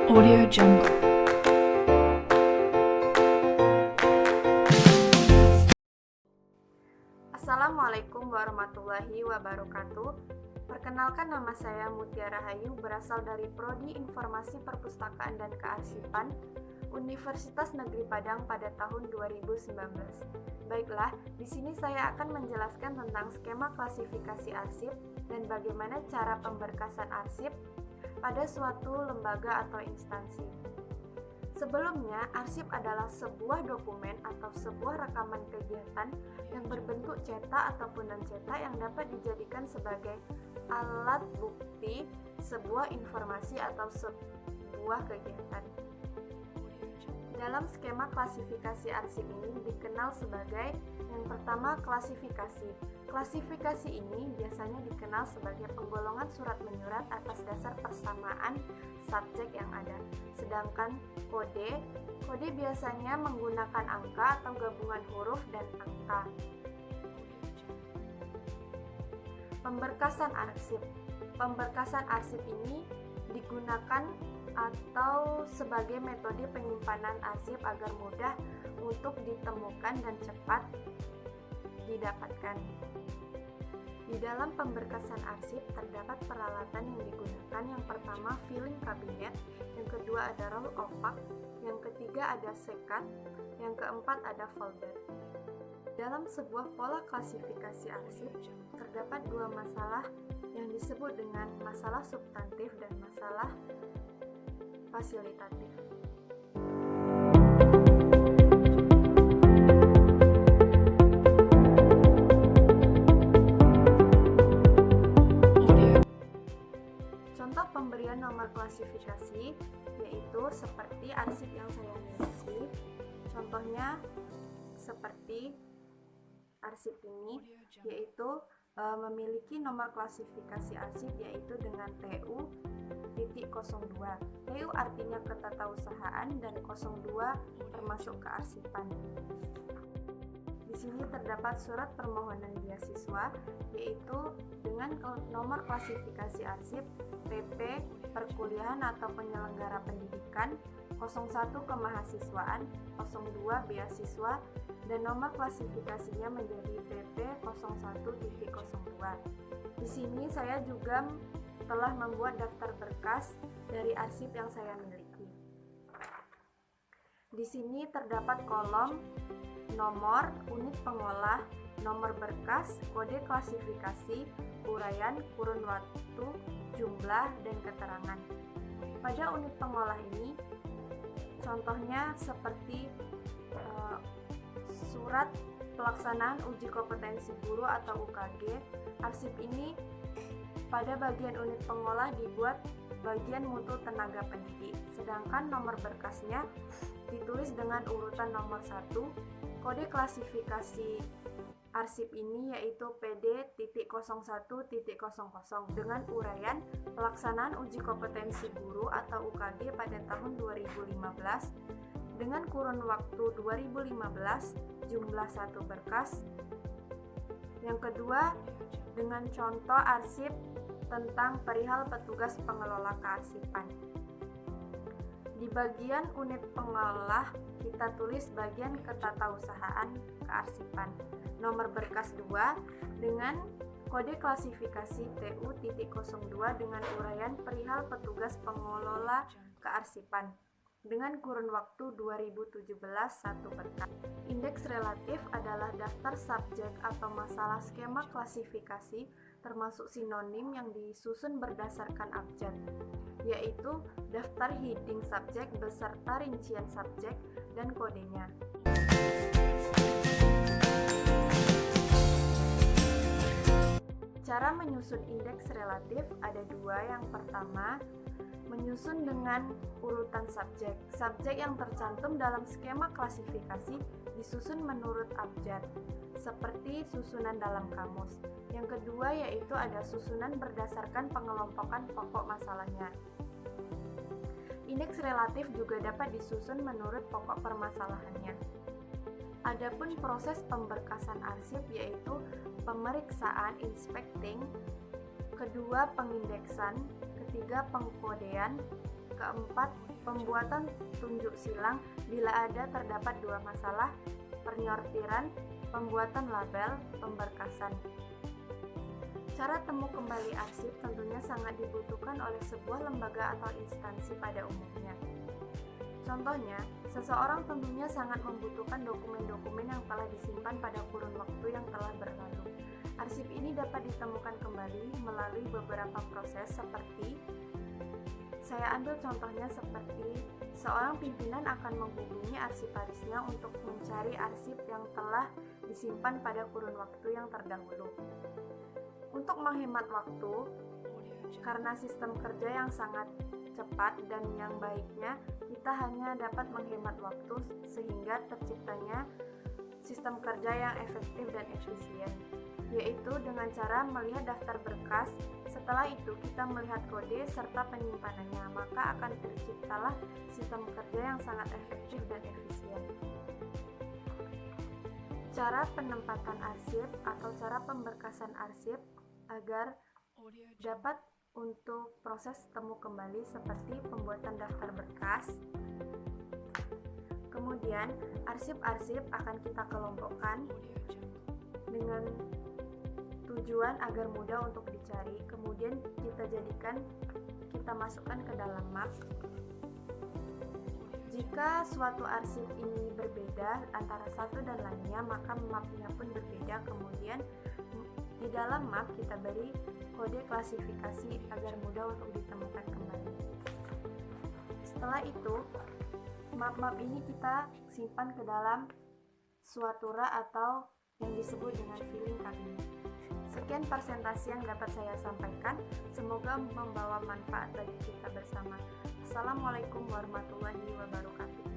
Audio Jungle. Assalamualaikum warahmatullahi wabarakatuh. Perkenalkan, nama saya Mutiara Hayu, berasal dari Prodi Informasi Perpustakaan dan Kearsipan Universitas Negeri Padang pada tahun 2019. Baiklah, di sini saya akan menjelaskan tentang skema klasifikasi arsip dan bagaimana cara pemberkasan arsip pada suatu lembaga atau instansi. Sebelumnya, arsip adalah sebuah dokumen atau sebuah rekaman kegiatan yang berbentuk cetak ataupun non-cetak yang dapat dijadikan sebagai alat bukti sebuah informasi atau sebuah kegiatan. Dalam skema klasifikasi arsip ini dikenal sebagai yang pertama, klasifikasi. Klasifikasi ini biasanya dikenal sebagai penggolongan surat menyurat atas dasar persamaan subjek yang ada. Sedangkan kode biasanya menggunakan angka atau gabungan huruf dan angka. Pemberkasan arsip. Pemberkasan arsip ini digunakan atau sebagai metode penyimpanan arsip agar mudah untuk ditemukan dan cepat didapatkan. Di dalam pemberkasan arsip terdapat peralatan yang digunakan. Yang pertama, filing kabinet, yang kedua ada roll opak, yang ketiga ada sekat, yang keempat ada folder. Dalam sebuah pola klasifikasi arsip terdapat dua masalah yang disebut dengan masalah substantif dan masalah fasilitatif. Contoh pemberian nomor klasifikasi yaitu seperti arsip yang saya miliki. Contohnya seperti arsip ini, yaitu memiliki nomor klasifikasi arsip yaitu dengan TU.02. TU artinya ketatausahaan dan 02 termasuk kearsipan. Di sini terdapat surat permohonan beasiswa yaitu dengan nomor klasifikasi arsip PP perkuliahan atau penyelenggara pendidikan, 01 kemahasiswaan, 02 beasiswa, dan nomor klasifikasinya menjadi PP 01.02. Di sini saya juga telah membuat daftar berkas dari arsip yang saya miliki. Di sini terdapat kolom nomor, unit pengolah, nomor berkas, kode klasifikasi, uraian, kurun waktu, jumlah, dan keterangan. Pada unit pengolah ini, contohnya seperti surat pelaksanaan uji kompetensi guru atau UKG. Arsip ini pada bagian unit pengolah dibuat bagian mutu tenaga pendidik, sedangkan nomor berkasnya ditulis dengan urutan nomor 1. Kode klasifikasi arsip ini yaitu PD.01.00 dengan uraian pelaksanaan uji kompetensi guru atau UKG pada tahun 2015 dengan kurun waktu 2015, jumlah 1 berkas. Yang kedua, dengan contoh arsip tentang perihal petugas pengelola kearsipan. Di bagian unit pengolah kita tulis bagian ketatausahaan kearsipan. Nomor berkas 2 dengan kode klasifikasi TU.02 dengan uraian perihal petugas pengelola kearsipan dengan kurun waktu 2017 1 berkas. Indeks relatif adalah daftar subjek atau masalah skema klasifikasi termasuk sinonim yang disusun berdasarkan abjad, yaitu daftar heading subjek beserta rincian subjek dan kodenya. Cara menyusun indeks relatif ada dua. Yang pertama, menyusun dengan urutan subjek. Subjek yang tercantum dalam skema klasifikasi disusun menurut abjad, seperti susunan dalam kamus. Yang kedua yaitu ada susunan berdasarkan pengelompokan pokok masalahnya. Indeks relatif juga dapat disusun menurut pokok permasalahannya. Adapun proses pemberkasan arsip yaitu pemeriksaan inspecting, kedua pengindeksan, ketiga pengkodean, keempat, pembuatan tunjuk silang bila ada terdapat dua masalah, penyortiran, pembuatan label, pemberkasan. Cara temu kembali arsip tentunya sangat dibutuhkan oleh sebuah lembaga atau instansi pada umumnya. Contohnya, seseorang tentunya sangat membutuhkan dokumen-dokumen yang telah disimpan pada kurun waktu yang telah berlalu. Arsip ini dapat ditemukan kembali melalui beberapa proses seperti, saya ambil contohnya seperti, seorang pimpinan akan menghubungi arsiparisnya untuk mencari arsip yang telah disimpan pada kurun waktu yang terdahulu. Untuk menghemat waktu, karena sistem kerja yang sangat cepat dan yang baiknya, kita hanya dapat menghemat waktu sehingga terciptanya sistem kerja yang efektif dan efisien, yaitu dengan cara melihat daftar berkas. Setelah itu kita melihat kode serta penyimpanannya, maka akan terciptalah sistem kerja yang sangat efektif dan efisien. Cara penempatan arsip atau cara pemberkasan arsip agar dapat untuk proses temu kembali seperti pembuatan daftar berkas. Kemudian arsip-arsip akan kita kelompokkan dengan tujuan agar mudah untuk dicari. Kemudian kita masukkan ke dalam map. Jika suatu arsip ini berbeda antara satu dan lainnya, maka mapnya pun berbeda. Kemudian di dalam map kita beri kode klasifikasi agar mudah untuk ditemukan kembali. Setelah itu, map-map ini kita simpan ke dalam Suatura atau yang disebut dengan filing cabinet. Sekian presentasi yang dapat saya sampaikan. Semoga membawa manfaat bagi kita bersama. Assalamualaikum warahmatullahi wabarakatuh.